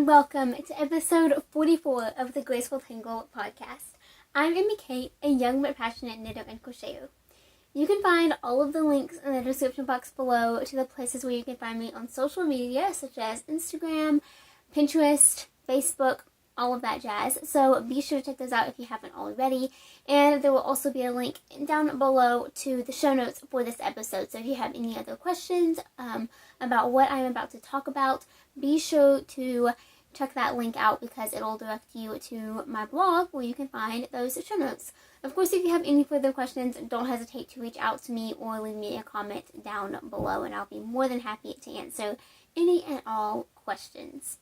welcome to episode 44 of the Graceful Tangle podcast. I'm Amy Kate, a young but passionate knitter and crocheter. You can find all of the links in the description box below to the places where you can find me on social media, such as Instagram, Pinterest, Facebook, all of that jazz. So be sure to check those out if you haven't already. And there will also be a link down below to the show notes for this episode. So if you have any other questions about what I'm about to talk about, be sure to check that link out because it'll direct you to my blog where you can find those show notes. Of course, if you have any further questions, don't hesitate to reach out to me or leave me a comment down below, and I'll be more than happy to answer any and all questions.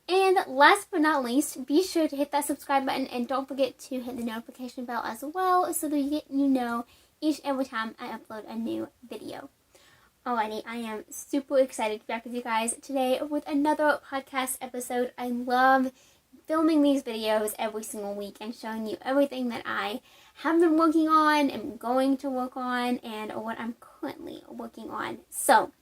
And last but not least, be sure to hit that subscribe button and don't forget to hit the notification bell as well so that you know each and every time I upload a new video. Alrighty, I am super excited to be back with you guys today with another podcast episode. I love filming these videos every single week and showing you everything that I have been working on, am going to work on, and what I'm currently working on. So,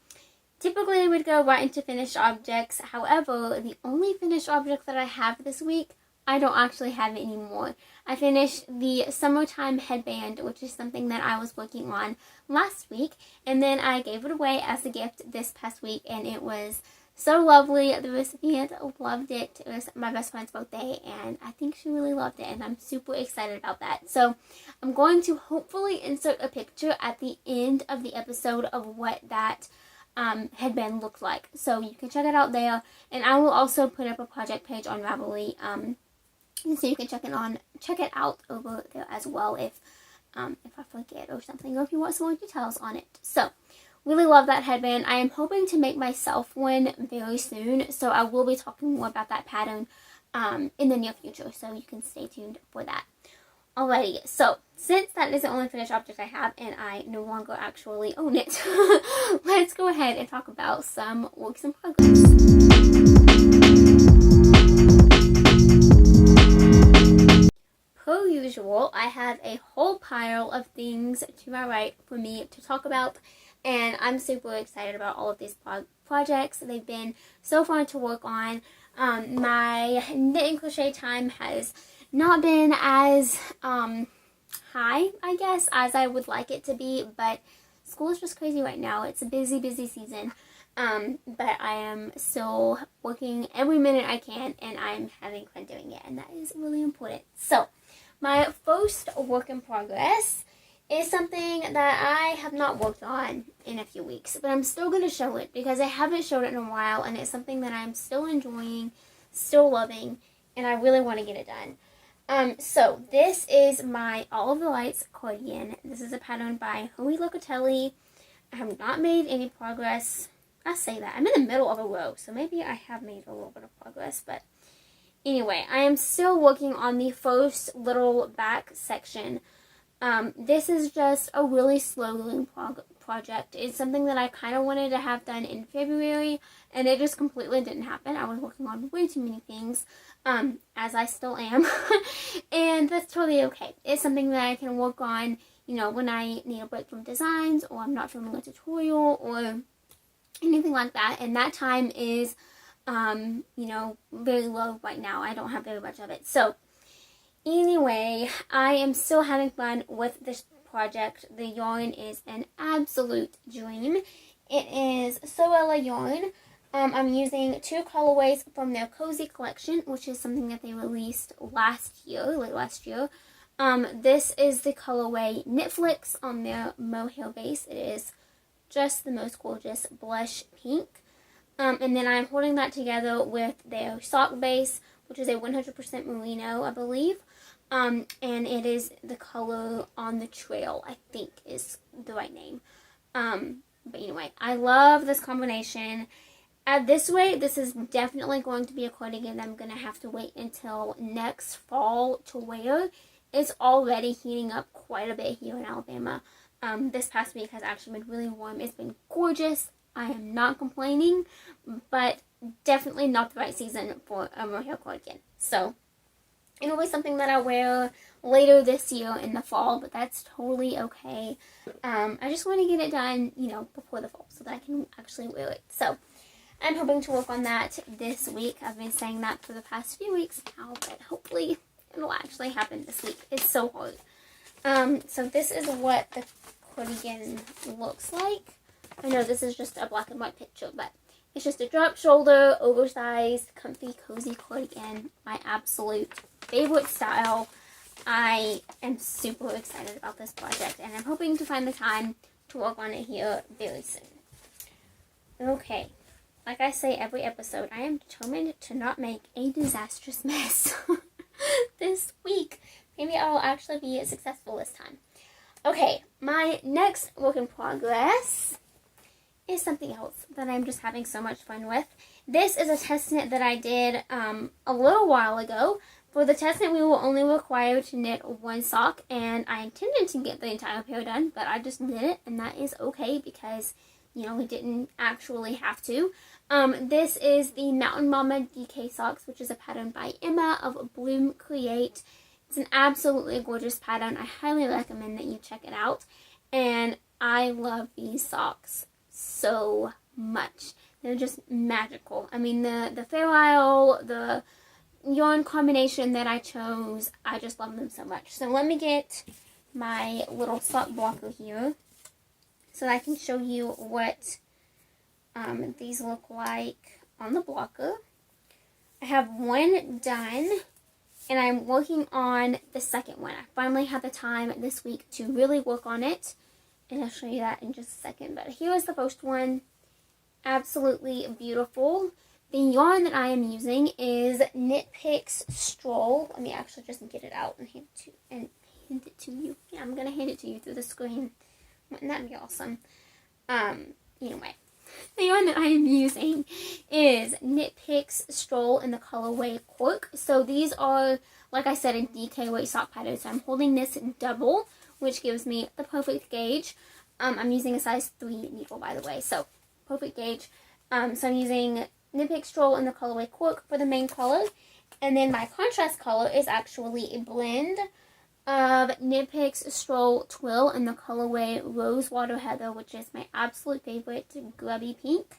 typically I would go right into finished objects. However, the only finished object that I have this week, I don't actually have it anymore. I finished the summertime headband, which is something that I was working on last week, and then I gave it away as a gift this past week, and it was so lovely. The recipient loved it. It was my best friend's birthday, and I think she really loved it, and I'm super excited about that. So I'm going to hopefully insert a picture at the end of the episode of what that headband looked like. So you can check it out there, and I will also put up a project page on Ravelry, so you can check it out over there as well if I forget or something, or if you want some more details on it. So, really love that headband. I am hoping to make myself one very soon, so I will be talking more about that pattern in the near future, so you can stay tuned for that. Alrighty, so since that is the only finished object I have and I no longer actually own it, let's go ahead and talk about some works in progress. Per usual, I have a whole pile of things to my right for me to talk about, and I'm super excited about all of these projects. They've been so fun to work on. My knit and crochet time has not been as high, I guess, as I would like it to be, but school is just crazy right now. It's a busy season, but I am still working every minute I can, and I'm having fun doing it, and that is really important. So, my first work in progress is something that I have not worked on in a few weeks, but I'm still going to show it because I haven't showed it in a while, and it's something that I'm still enjoying, still loving, and I really want to get it done. So this is my All of the Lights cardigan. This is a pattern by Hui Locatelli. I have not made any progress. I say that. I'm in the middle of a row, so maybe I have made a little bit of progress, but anyway, I am still working on the first little back section. This is just a really slow-going project. It's something that I kind of wanted to have done in February, and it just completely didn't happen. I was working on way too many things, as I still am, and that's totally okay. It's something that I can work on, you know, when I need a break from designs, or I'm not filming a tutorial, or anything like that, and that time is, you know, very low right now. I don't have very much of it, so anyway, I am still having fun with this project. The yarn is an absolute dream. It is Sorella yarn. I'm using two colorways from their Cozy collection, which is something that they released late last year. This is the colorway Knitflix on their mohair base. It is just the most gorgeous blush pink. And then I'm holding that together with their sock base, which is a 100% merino, I believe. And it is the color On the Trail, I think is the right name. But anyway, I love this combination. At this rate, this is definitely going to be a cardigan that I'm going to have to wait until next fall to wear. It's already heating up quite a bit here in Alabama. This past week has actually been really warm. It's been gorgeous. I am not complaining, but definitely not the right season for a mohair cardigan. So it'll be something that I wear later this year in the fall, but that's totally okay. I just want to get it done, you know, before the fall so that I can actually wear it. So I'm hoping to work on that this week. I've been saying that for the past few weeks now, but hopefully it'll actually happen this week. It's so hard. So this is what the cardigan looks like. I know this is just a black and white picture, but it's just a drop shoulder, oversized, comfy, cozy cardigan. My absolute favorite style. I am super excited about this project, and I'm hoping to find the time to work on it here very soon. Okay, like I say every episode, I am determined to not make a disastrous mess this week. Maybe I'll actually be successful this time. Okay, my next work in progress is something else that I'm just having so much fun with. This is a test knit that I did a little while ago. For the test knit, we were only required to knit one sock, and I intended to get the entire pair done, but I just knit it, and that is okay because, you know, we didn't actually have to. This is the Mountain Mama DK socks, which is a pattern by Emma of Bloom Create. It's an absolutely gorgeous pattern. I highly recommend that you check it out, and I love these socks so much. They're just magical. I mean, the Fair Isle, the yarn combination that I chose, I just love them so much. So let me get my little sock blocker here so that I can show you what these look like on the blocker. I have one done, and I'm working on the second one. I finally had the time this week to really work on it, and I'll show you that in just a second. But here is the first one. Absolutely beautiful. The yarn that I am using is Knit Picks Stroll. Let me actually just get it out and hand it to you. Yeah, I'm gonna hand it to you through the screen. Wouldn't that be awesome? Anyway, the yarn that I am using is Knit Picks Stroll in the colorway Cork. So these are, like I said, a DK weight sock pattern. So I'm holding this double, which gives me the perfect gauge. I'm using a size 3 needle, by the way, so perfect gauge. So I'm using Knit Picks Stroll in the colorway Cork for the main color, and then my contrast color is actually a blend of Knit Picks Stroll Twill in the colorway Rosewater Heather, which is my absolute favorite grubby pink,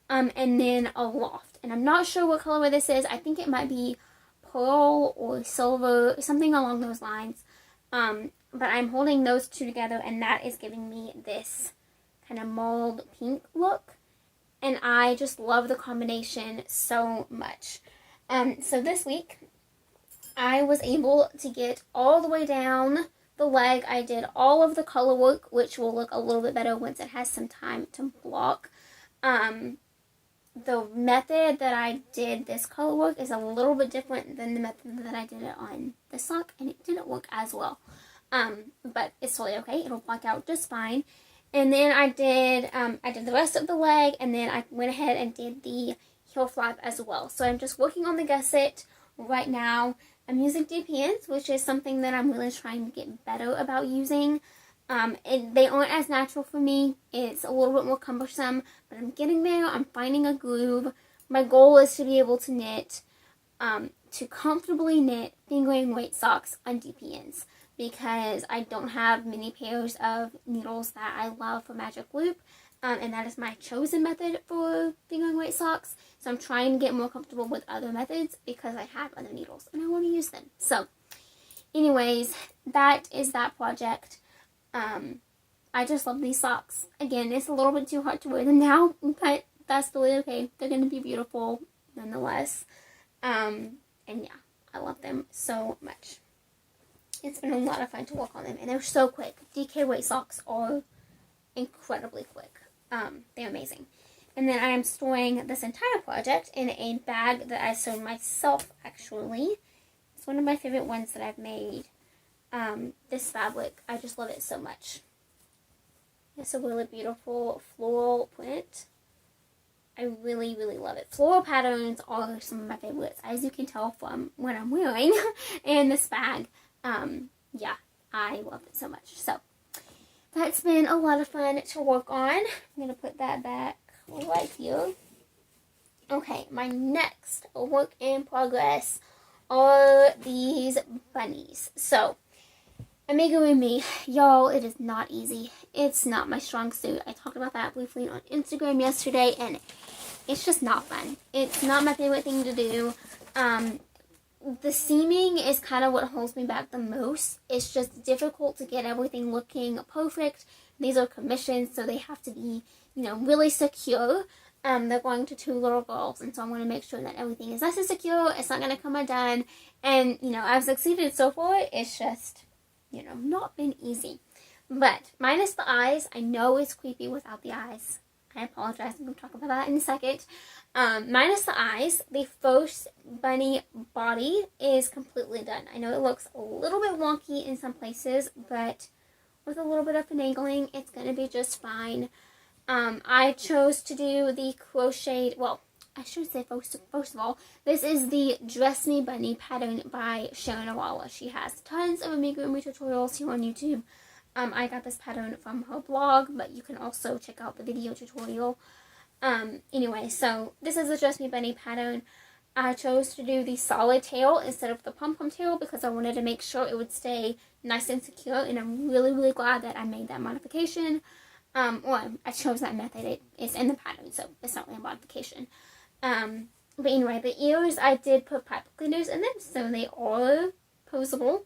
and then a Loft. And I'm not sure what colorway this is. I think it might be pearl or silver, something along those lines. But I'm holding those two together, and that is giving me this kind of mold pink look. And I just love the combination so much. So this week, I was able to get all the way down the leg. I did all of the color work, which will look a little bit better once it has some time to block. The method that I did this color work is a little bit different than the method that I did it on the sock, and it didn't work as well. But it's totally okay. It'll block out just fine. And then I did the rest of the leg, and then I went ahead and did the heel flap as well. So I'm just working on the gusset right now. I'm using DPNs, which is something that I'm really trying to get better about using. They aren't as natural for me. It's a little bit more cumbersome, but I'm getting there. I'm finding a groove. My goal is to be able to knit, to comfortably knit fingering weight socks on DPNs, because I don't have many pairs of needles that I love for Magic Loop, and that is my chosen method for fingering weight socks. So I'm trying to get more comfortable with other methods because I have other needles and I want to use them. So anyways, that is that project. I just love these socks. Again, it's a little bit too hard to wear them now, but that's totally okay. They're going to be beautiful nonetheless. And yeah, I love them so much. It's been a lot of fun to work on them, and they're so quick. DK weight socks are incredibly quick. They're amazing. And then I am storing this entire project in a bag that I sewed myself, actually. It's one of my favorite ones that I've made. This fabric, I just love it so much. It's a really beautiful floral print. I really, really love it. Floral patterns are some of my favorites, as you can tell from what I'm wearing and this bag. Yeah, I love it so much. So that's been a lot of fun to work on. I'm going to put that back right here. Okay, my next work in progress are these bunnies. So Amigurumi me, y'all, it is not easy. It's not my strong suit. I talked about that briefly on Instagram yesterday, and it's just not fun. It's not my favorite thing to do. The seaming is kind of what holds me back the most. It's just difficult to get everything looking perfect. These are commissions, so they have to be, really secure. They're going to 2 little girls, and so I want to make sure that everything is nice and secure. It's not going to come undone. And, I've succeeded so far. It's just, not been easy. But minus the eyes, I know it's creepy without the eyes. I apologize. I'm going to talk about that in a second. Minus the eyes, the first bunny body is completely done. I know it looks a little bit wonky in some places, but with a little bit of finagling, it's going to be just fine. I chose to do the crocheted, well, I should say first of all, this is the Dress Me Bunny pattern by Sharon Awala. She has tons of amigurumi tutorials here on YouTube. I got this pattern from her blog, but you can also check out the video tutorial. Anyway, so this is the Dress Me Bunny pattern. I chose to do the solid tail instead of the pom-pom tail because I wanted to make sure it would stay nice and secure, and I'm really, really glad that I made that modification. Well, I chose that method. It's in the pattern, so it's not really a modification. But anyway, the ears, I did put pipe cleaners in them, so they are posable,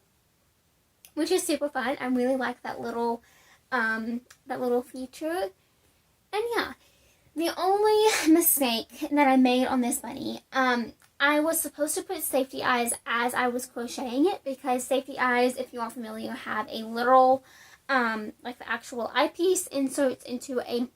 which is super fun. I really like that little feature. And yeah, the only mistake that I made on this bunny, I was supposed to put safety eyes as I was crocheting it, because safety eyes, if you are familiar, have a literal, like the actual eyepiece inserts into a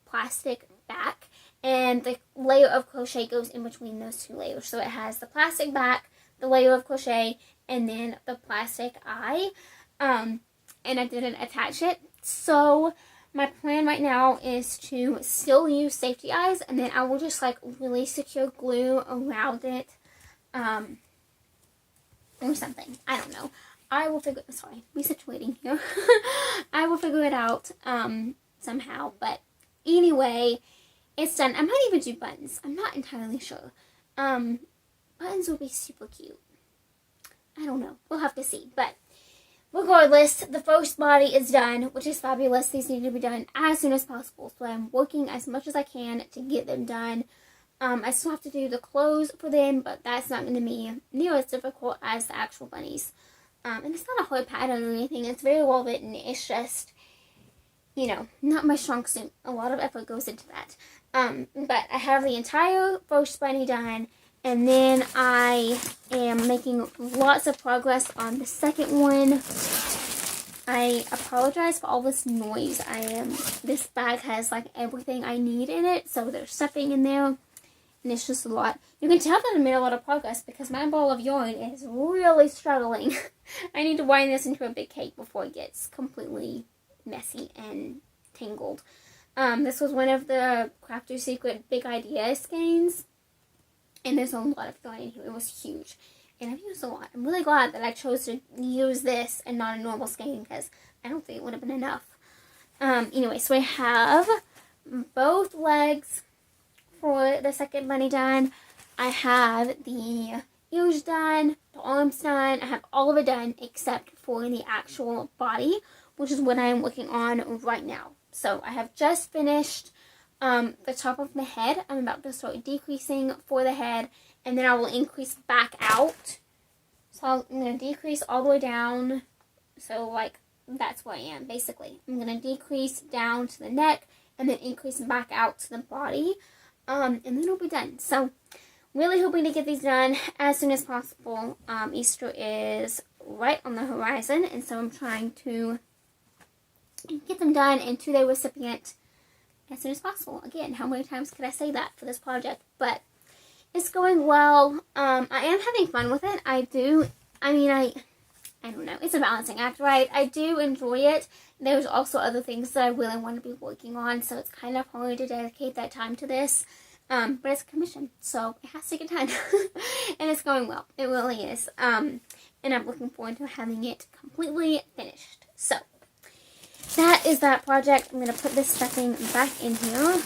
plastic back, and the layer of crochet goes in between those 2 layers. So it has the plastic back, the layer of crochet, and then the plastic eye, and I didn't attach it. So my plan right now is to still use safety eyes, and then I will just like really secure glue around it, or something. I don't know. I will figure, sorry, resituating here. I will figure it out, somehow, but anyway, it's done. I might even do buttons. I'm not entirely sure. Buttons will be super cute. I don't know. We'll have to see. But regardless, the first body is done, which is fabulous. These need to be done as soon as possible. So I'm working as much as I can to get them done. I still have to do the clothes for them, but that's not going to be near as difficult as the actual bunnies. And it's not a hard pattern or anything. It's very well written. It's just, not my strong suit. A lot of effort goes into that. But I have the entire first bunny done, and then I am making lots of progress on the second one. I apologize for all this noise. This bag has like everything I need in it, so there's stuffing in there, and it's just a lot. You can tell that I made a lot of progress because my ball of yarn is really struggling. I need to wind this into a big cake before it gets completely messy and tangled. This was one of the Crafter's Secret Big Idea skeins, and there's a lot of yarn in here. It was huge, and I've used a lot. I'm really glad that I chose to use this and not a normal skein, because I don't think it would have been enough. Anyway, so I have both legs for the second bunny done. I have the ears done, the arms done. I have all of it done except for the actual body, which is what I am working on right now. So I have just finished the top of the head. I'm about to start decreasing for the head, and then I will increase back out. So I'm going to decrease all the way down. So like that's where I am basically. I'm going to decrease down to the neck and then increase back out to the body. And then it'll be done. So really hoping to get these done as soon as possible. Easter is right on the horizon, and so I'm trying to get them done and to their recipient as soon as possible. Again, how many times could I say that for this project? But it's going well. I am having fun with it. I don't know. It's a balancing act, right? I do enjoy it. There's also other things that I really want to be working on, so it's kind of hard to dedicate that time to this. But it's a commission, so it has to get done. And it's going well. It really is. And I'm looking forward to having it completely finished. So that is that project. I'm going to put this stuffing back in here.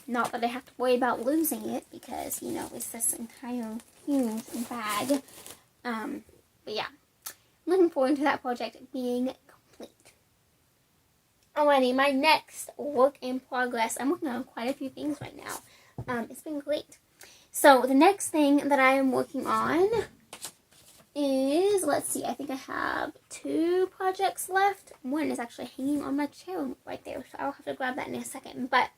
Not that I have to worry about losing it, because, it's this entire huge bag. But yeah. looking forward to that project being complete. Alrighty, my next work in progress. I'm working on quite a few things right now. It's been great. So the next thing that I am working on is, let's see, I think I have 2 projects left. One is actually hanging on my chair right there, so I'll have to grab that in a second. But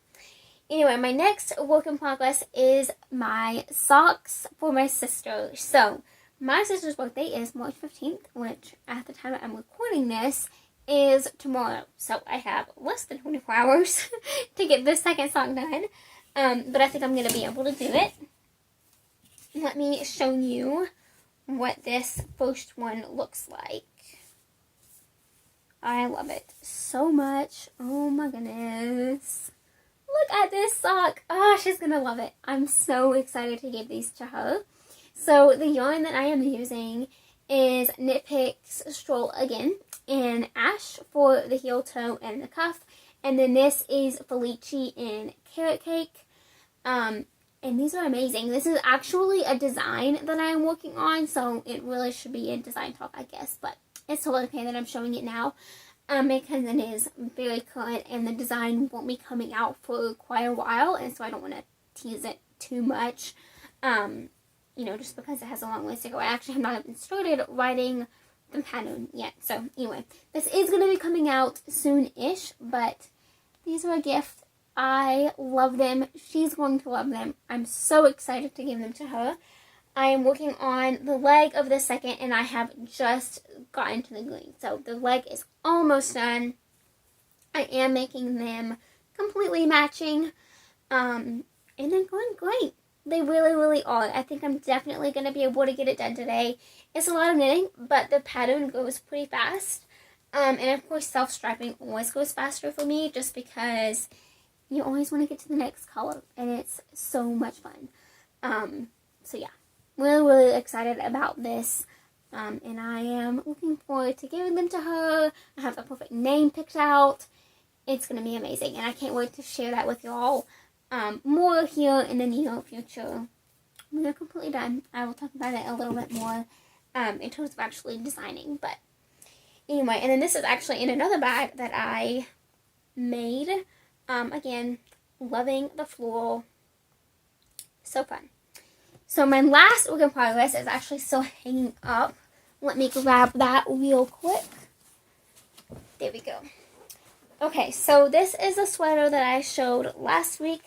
anyway, my next work in progress is my socks for my sister. So my sister's birthday is March 15th, which at the time I'm recording this is tomorrow. So I have less than 24 hours to get this second sock done. But I think I'm going to be able to do it. Let me show you what this first one looks like. I love it so much. Oh my goodness. Look at this sock. Oh, she's going to love it. I'm so excited to give these to her. So the yarn that I am using is Knit Picks Stroll Again in Ash for the heel toe and the cuff. And then this is Felici in Carrot Cake. And these are amazing. This is actually a design that I am working on, so it really should be a design talk, I guess. But it's totally okay that I'm showing it now, because it is very current, and the design won't be coming out for quite a while, and so I don't want to tease it too much, you know, just because it has a long ways to go. I actually have not even started writing the pattern yet. So anyway, this is going to be coming out soon-ish, but these are a gift. I love them. She's going to love them. I'm so excited to give them to her. I am working on the leg of the second, and I have just gotten to the green. So the leg is almost done. I am making them completely matching. And they're going great. They really, really are. I think I'm definitely going to be able to get it done today. It's a lot of knitting, but the pattern goes pretty fast. And of course, self-striping always goes faster for me, just because you always want to get to the next color, and it's so much fun. So yeah, really, really excited about this, and I am looking forward to giving them to her. I have the perfect name picked out. It's going to be amazing, and I can't wait to share that with y'all more here in the near future. When they're completely done, I will talk about it a little bit more in terms of actually designing. But anyway, and then this is actually in another bag that I made. Again, loving the floral. So fun. So my last work in progress is actually still hanging up. Let me grab that real quick. There we go. Okay, so this is a sweater that I showed last week.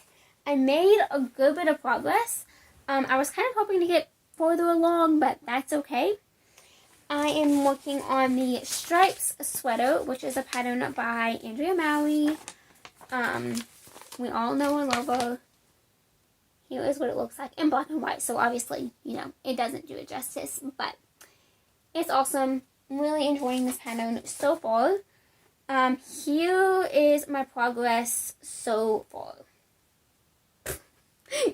I made a good bit of progress. I was kind of hoping to get further along, but that's okay. I am working on the Stripes sweater, which is a pattern by Andrea Mowry. We all know and love her. Here is what it looks like in black and white. So obviously, you know, it doesn't do it justice, but it's awesome. I'm really enjoying this pattern so far. Here is my progress so far.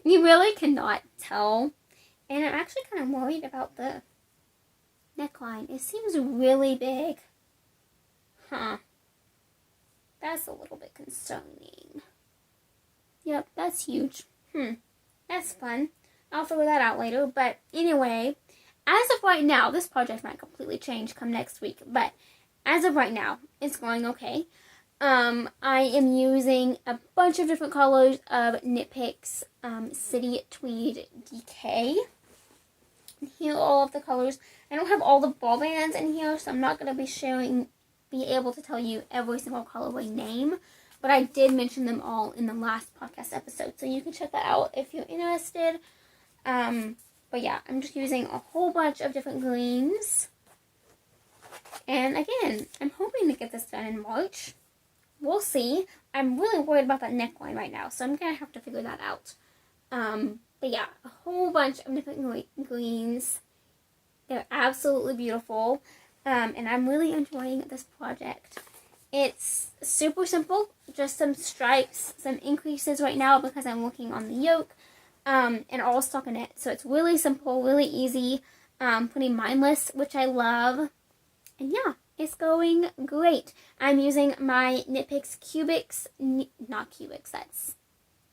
You really cannot tell. And I'm actually kind of worried about the neckline. It seems really big. Huh. That's a little bit concerning. Yep, that's huge. That's fun. I'll figure that out later. But anyway, as of right now, this project might completely change come next week. But as of right now, it's going okay. I am using a bunch of different colors of Knit Picks City Tweed DK. Here are all of the colors. I don't have all the ball bands in here, so I'm not going to be able to tell you every single colorway name, but I did mention them all in the last podcast episode, so you can check that out if you're interested. But yeah, I'm just using a whole bunch of different greens, and again, I'm hoping to get this done in March. We'll see. I'm really worried about that neckline right now, so I'm gonna have to figure that out. But yeah, a whole bunch of different greens. They're absolutely beautiful. And I'm really enjoying this project. It's super simple, just some stripes, some increases right now because I'm working on the yoke, and all stockinette. So it's really simple, really easy, pretty mindless, which I love. And yeah, it's going great. I'm using my Knit Picks not cubics, that's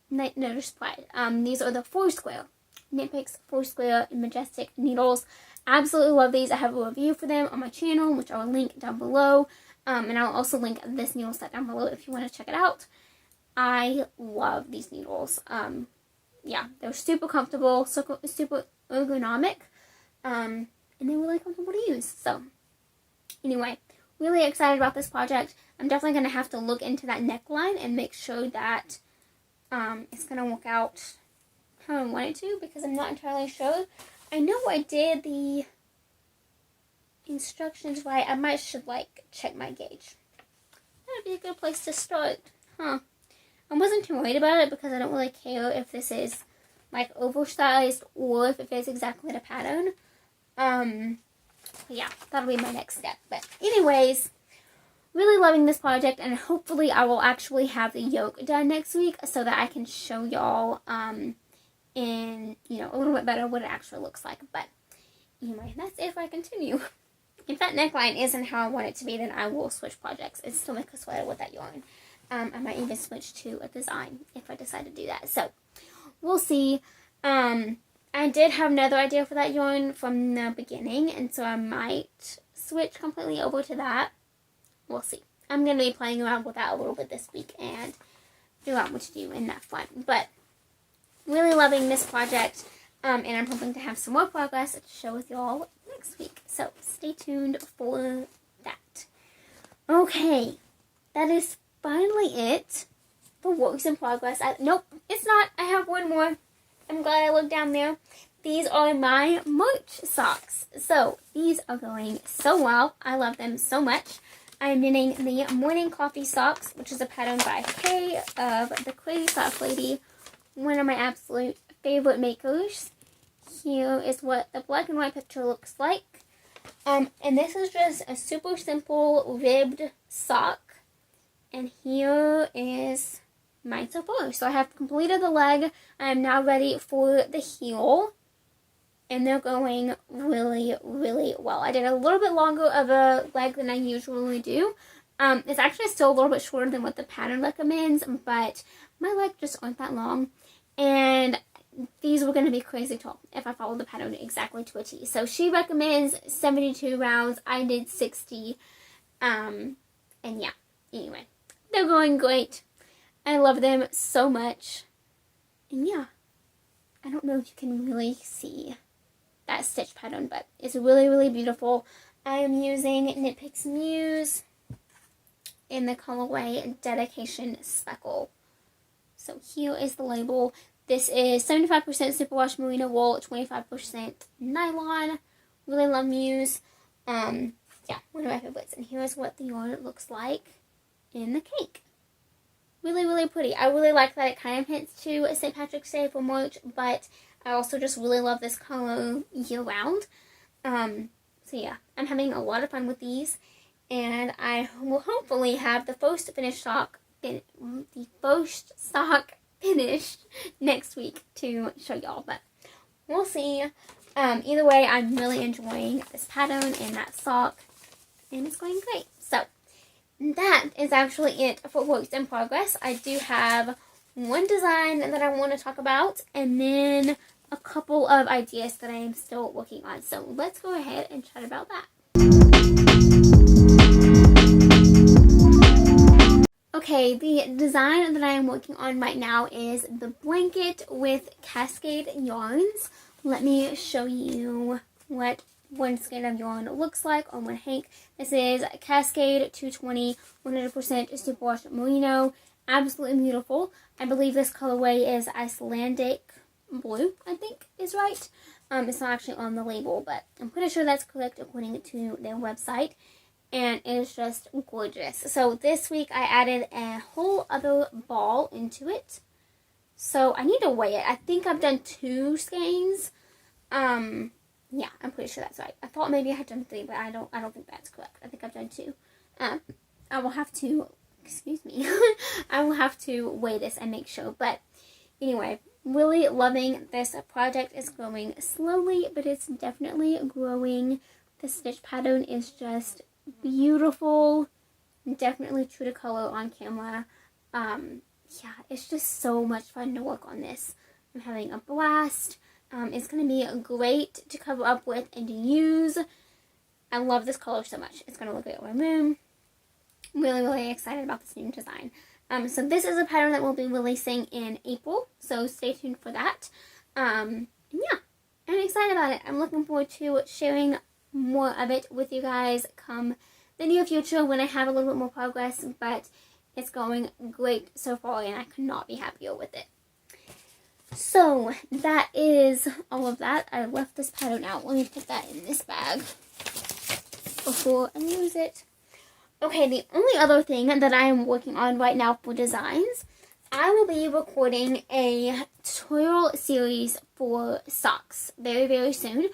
Knitter's Pride. These are the 4 square Knit Picks 4-Square Majestic Needles. Absolutely love these. I have a review for them on my channel, which I will link down below. And I'll also link this needle set down below if you want to check it out. I love these needles. Yeah, they're super comfortable, super ergonomic, and they're really comfortable to use. So, anyway, really excited about this project. I'm definitely going to have to look into that neckline and make sure that it's going to work out how I want it to, because I'm not entirely sure. I know I did the instructions right. I might should check my gauge. That would be a good place to start, huh? I wasn't too worried about it because I don't really care if this is oversized or if it fits exactly the pattern. Yeah, that'll be my next step. But anyways, really loving this project, and hopefully I will actually have the yoke done next week so that I can show y'all in a little bit better what it actually looks like. But anyway, that's it if I continue. If that neckline isn't how I want it to be, then I will switch projects and still make a sweater with that yarn. I might even switch to a design if I decide to do that. So, we'll see. I did have another idea for that yarn from the beginning, and so I might switch completely over to that. We'll see. I'm going to be playing around with that a little bit this week and figure out what to do in that fun. But, really loving this project, and I'm hoping to have some more progress to share with y'all next week. So, stay tuned for that. Okay, that is finally it for works in progress. Nope, it's not. I have one more. I'm glad I looked down there. These are my March socks. So, these are going so well. I love them so much. I'm knitting the Morning Coffee Socks, which is a pattern by Kay of the Crazy Sock Lady. One of my absolute favorite makers. Here is what the black and white picture looks like. And this is just a super simple ribbed sock. And here is mine so far. So I have completed the leg. I am now ready for the heel. And they're going really, really well. I did a little bit longer of a leg than I usually do. It's actually still a little bit shorter than what the pattern recommends, but my legs just aren't that long. And these were going to be crazy tall if I followed the pattern exactly to a T. So she recommends 72 rounds. I did 60. And yeah, anyway. They're going great. I love them so much. And yeah, I don't know if you can really see that stitch pattern, but it's really, really beautiful. I am using Knit Picks Muse in the colorway Dedication Speckle. So here is the label. This is 75% superwash merino wool, 25% nylon. Really love Muse. Yeah, one of my favorites. And here's what the yarn looks like in the cake. Really, really pretty. I really like that it kind of hints to St. Patrick's Day for March, but I also just really love this color year-round. So yeah, I'm having a lot of fun with these, and I will hopefully have the first sock finished next week to show y'all, but we'll see. Either way, I'm really enjoying this pattern and that sock, and it's going great. So that is actually it for works in progress. I do have one design that I want to talk about, and then a couple of ideas that I am still working on. So let's go ahead and chat about that. Okay, the design that I am working on right now is the blanket with Cascade yarns. Let me show you what one skein of yarn looks like on one hank. This is Cascade 220 100% superwash merino. Absolutely beautiful. I believe this colorway is Icelandic blue, I think is right. It's not actually on the label, but I'm pretty sure that's correct according to their website. And it is just gorgeous. So this week I added a whole other ball into it. So I need to weigh it. I think I've done 2 skeins. Yeah, I'm pretty sure that's right. I thought maybe I had done 3, but I don't think that's correct. I think I've done 2. I will have to, excuse me, I will have to weigh this and make sure. But anyway, really loving this project. It's growing slowly, but it's definitely growing. The stitch pattern is just beautiful. Definitely true to color on camera. Yeah, it's just so much fun to work on this. I'm having a blast. It's going to be great to cover up with and to use. I love this color so much. It's going to look great on my room. Really, really excited about this new design. So this is a pattern that we'll be releasing in April, so stay tuned for that. And yeah, I'm excited about it. I'm looking forward to sharing more of it with you guys come the near future when I have a little bit more progress, but it's going great so far and I could not be happier with it. So that is all of that. I left this pattern out. Let me put that in this bag before I use it. Okay, the only other thing that I am working on right now for designs, I will be recording a tutorial series for socks very, very soon.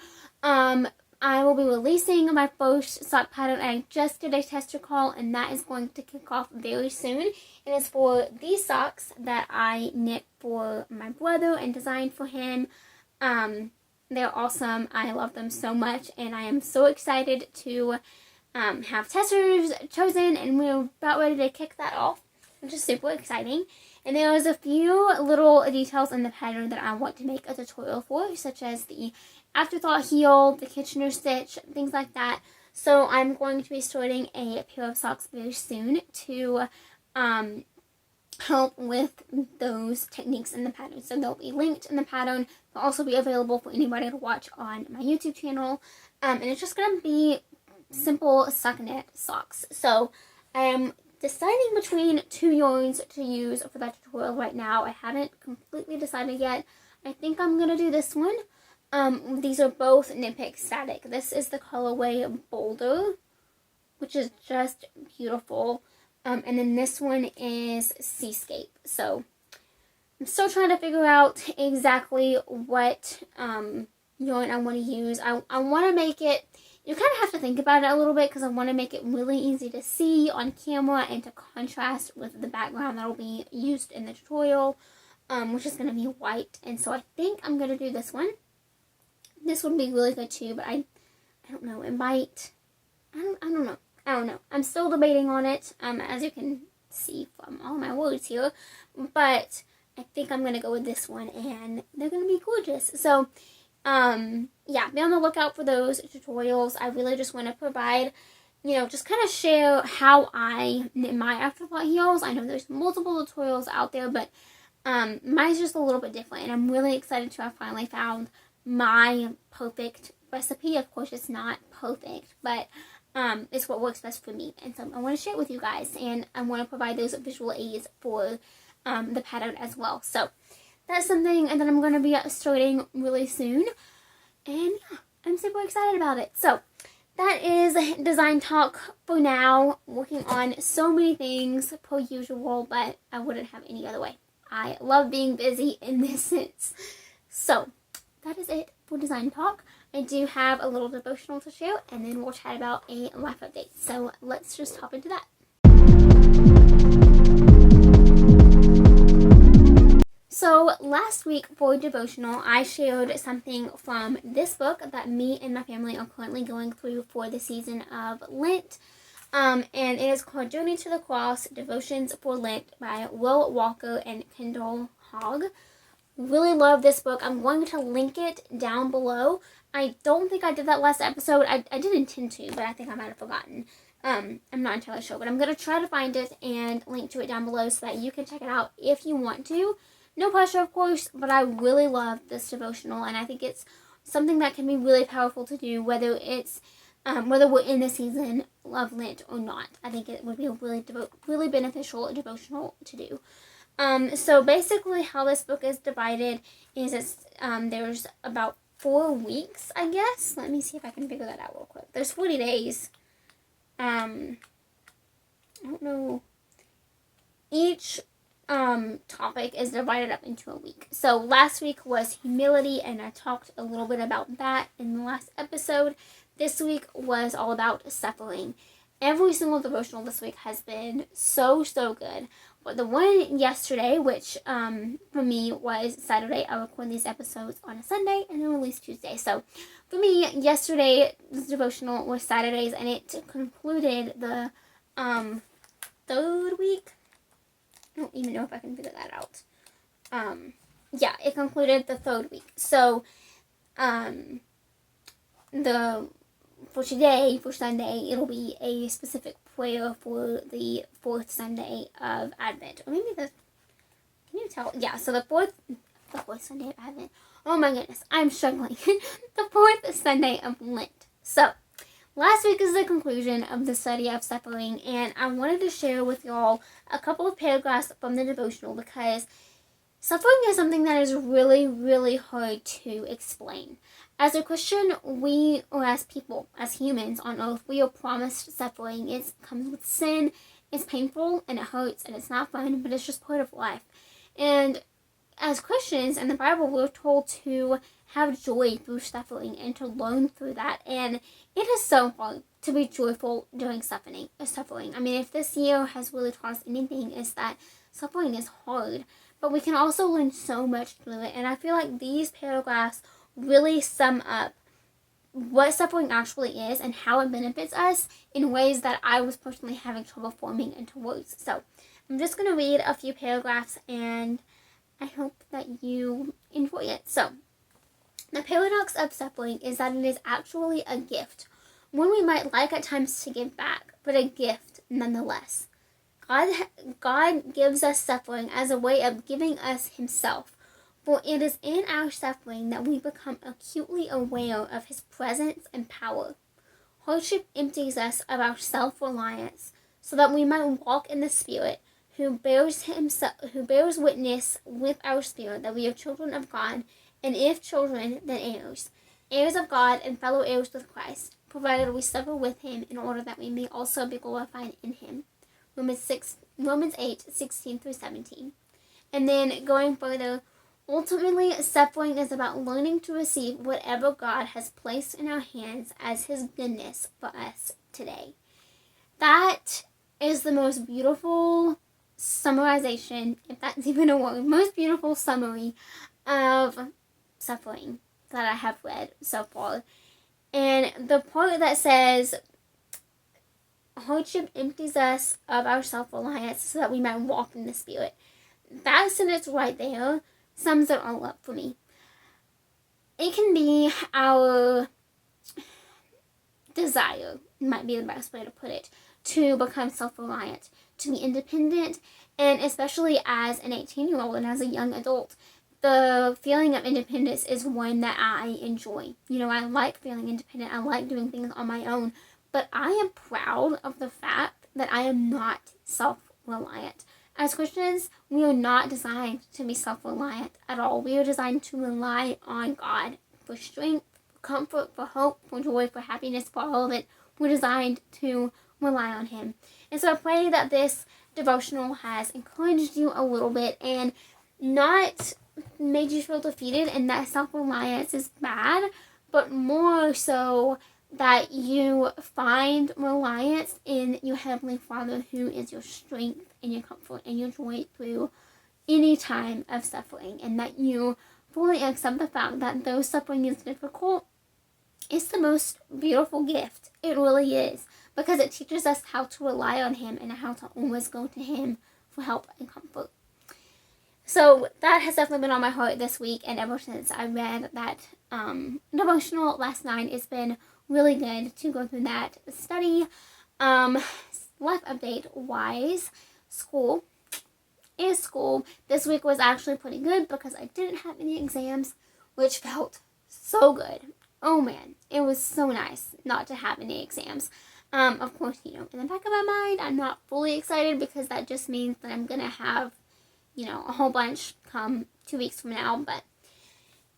I will be releasing my first sock pattern. I just did a tester call, and that is going to kick off very soon. It is for these socks that I knit for my brother and designed for him. They're awesome. I love them so much, and I am so excited to have testers chosen, and we're about ready to kick that off, which is super exciting. And there's a few little details in the pattern that I want to make a tutorial for, such as the afterthought heel, the Kitchener stitch, things like that. So I'm going to be starting a pair of socks very soon to help with those techniques in the pattern. So they'll be linked in the pattern. They'll also be available for anybody to watch on my YouTube channel. And it's just going to be simple sock knit socks. So I am deciding between two yarns to use for that tutorial right now. I haven't completely decided yet. I think I'm going to do this one. These are both Knit Pick Static. This is the colorway Boulder, which is just beautiful. And then this one is Seascape. So I'm still trying to figure out exactly what yarn I want to use. I want to make it, you kind of have to think about it a little bit because I want to make it really easy to see on camera and to contrast with the background that will be used in the tutorial, which is going to be white. And so I think I'm going to do this one. This would be really good too, but I don't know. It might, I don't know. I'm still debating on it, as you can see from all my words here. But I think I'm going to go with this one, and they're going to be gorgeous. So, yeah, be on the lookout for those tutorials. I really just want to provide, just kind of share how I knit my afterthought heels. I know there's multiple tutorials out there, but mine's just a little bit different, and I'm really excited to have finally found my perfect recipe. Of course, it's not perfect, but it's what works best for me, and so I want to share it with you guys, and I want to provide those visual aids for the pattern as well. So that's something that I'm going to be starting really soon, and yeah, I'm super excited about it. So that is design talk for now. Working on so many things per usual, but I wouldn't have any other way. I love being busy in this sense. So that is it for design talk. I do have a little devotional to share, and then we'll chat about a life update. So let's just hop into that. So last week for devotional, I shared something from this book that me and my family are currently going through for the season of Lent. And it is called Journey to the Cross, Devotions for Lent by Will Walker and Kendall Hogg. Really love this book. I'm going to link it down below. I don't think I did that last episode. I did intend to, but I think I might have forgotten. I'm not entirely sure, but I'm going to try to find it and link to it down below so that you can check it out if you want to. No pressure, of course, but I really love this devotional, and I think it's something that can be really powerful to do, whether it's whether we're in the season of Lent or not. I think it would be a really beneficial devotional to do. So basically how this book is divided is there's about 4 weeks, I guess. Let me see if I can figure that out real quick. There's 40 days. I don't know. Each topic is divided up into a week. So last week was humility, and I talked a little bit about that in the last episode. This week was all about suffering. Every single devotional this week has been so good. But the one yesterday, which for me was Saturday, I record these episodes on a Sunday and then release Tuesday. So for me, yesterday's devotional was Saturdays, and it concluded the 3rd week. I don't even know if I can figure that out. yeah, it concluded the third week. So, for today, for Sunday, it'll be a specific prayer for the fourth Sunday of Advent. Or maybe can you tell? Yeah, so the fourth Sunday of Advent. Oh my goodness, I'm struggling. The fourth Sunday of Lent. So, last week is the conclusion of the study of suffering, and I wanted to share with y'all a couple of paragraphs from the devotional because suffering is something that is really, really hard to explain. As a Christian, or as people, as humans on earth, we are promised suffering. It comes with sin, it's painful, and it hurts, and it's not fun, but it's just part of life. And as Christians in the Bible, we're told to have joy through suffering and to learn through that. And it is so hard to be joyful during suffering. I mean, if this year has really taught us anything, is that suffering is hard. But we can also learn so much through it. And I feel like these paragraphs really sum up what suffering actually is and how it benefits us in ways that I was personally having trouble forming into words. So I'm just going to read a few paragraphs and I hope that you enjoy it. So, the paradox of suffering is that it is actually a gift, one we might like at times to give back, but a gift nonetheless. God gives us suffering as a way of giving us himself, for it is in our suffering that we become acutely aware of his presence and power. Hardship empties us of our self-reliance so that we might walk in the Spirit, who bears witness with our spirit that we are children of God, and if children, then heirs, heirs of God and fellow heirs with Christ, provided we suffer with him in order that we may also be glorified in him. Romans 8:16-17. And then going further, ultimately, suffering is about learning to receive whatever God has placed in our hands as his goodness for us today. That is the most beautiful summarization, if that's even a word, most beautiful summary of suffering that I have read so far. And the part that says, hardship empties us of our self-reliance so that we might walk in the Spirit. That sentence right there sums it all up for me. It can be our desire, might be the best way to put it, to become self-reliant, to be independent, and especially as an 18-year-old and as a young adult, the feeling of independence is one that I enjoy. You know, I like feeling independent. I like doing things on my own, but I am proud of the fact that I am not self-reliant. As Christians, we are not designed to be self-reliant at all. We are designed to rely on God for strength, for comfort, for hope, for joy, for happiness, for all of it. We're designed to rely on him. And so I pray that this devotional has encouraged you a little bit and not made you feel defeated and that self-reliance is bad, but more so that you find reliance in your Heavenly Father, who is your strength and your comfort and your joy through any time of suffering, and that you fully accept the fact that though suffering is difficult, it's the most beautiful gift. It really is, because it teaches us how to rely on him and how to always go to him for help and comfort. So that has definitely been on my heart this week, and ever since I read that devotional last night, it's been really good to go through that study. Life update wise, school this week was actually pretty good because I didn't have any exams, which felt so good. Oh man, it was so nice not to have any exams. Of course, you know, in the back of my mind, I'm not fully excited because that just means that I'm gonna have, you know, a whole bunch come 2 weeks from now, but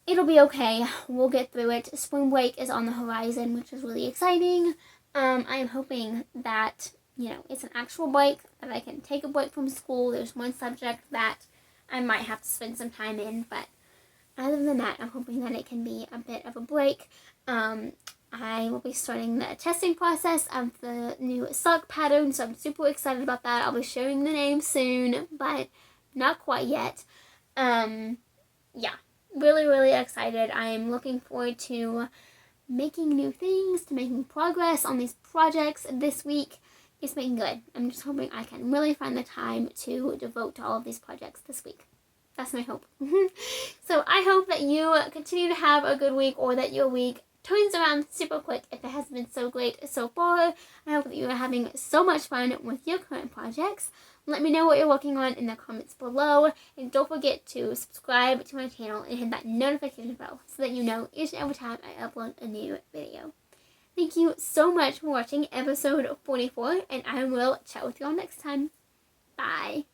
it'll be okay. We'll get through it. Spring break is on the horizon, which is really exciting. I am hoping that, you know, it's an actual break, that I can take a break from school. There's one subject that I might have to spend some time in, but other than that, I'm hoping that it can be a bit of a break. I will be starting the testing process of the new sock pattern, so I'm super excited about that. I'll be sharing the name soon, but not quite yet. Yeah, really, really excited. I am looking forward to making new things, to making progress on these projects this week. It's been good. I'm just hoping I can really find the time to devote to all of these projects this week. That's my hope. So I hope that you continue to have a good week, or that your week turns around super quick if it has been so great so far. I hope that you are having so much fun with your current projects. Let me know what you're working on in the comments below. And don't forget to subscribe to my channel and hit that notification bell so that you know each and every time I upload a new video. Thank you so much for watching episode 44, and I will chat with you all next time. Bye.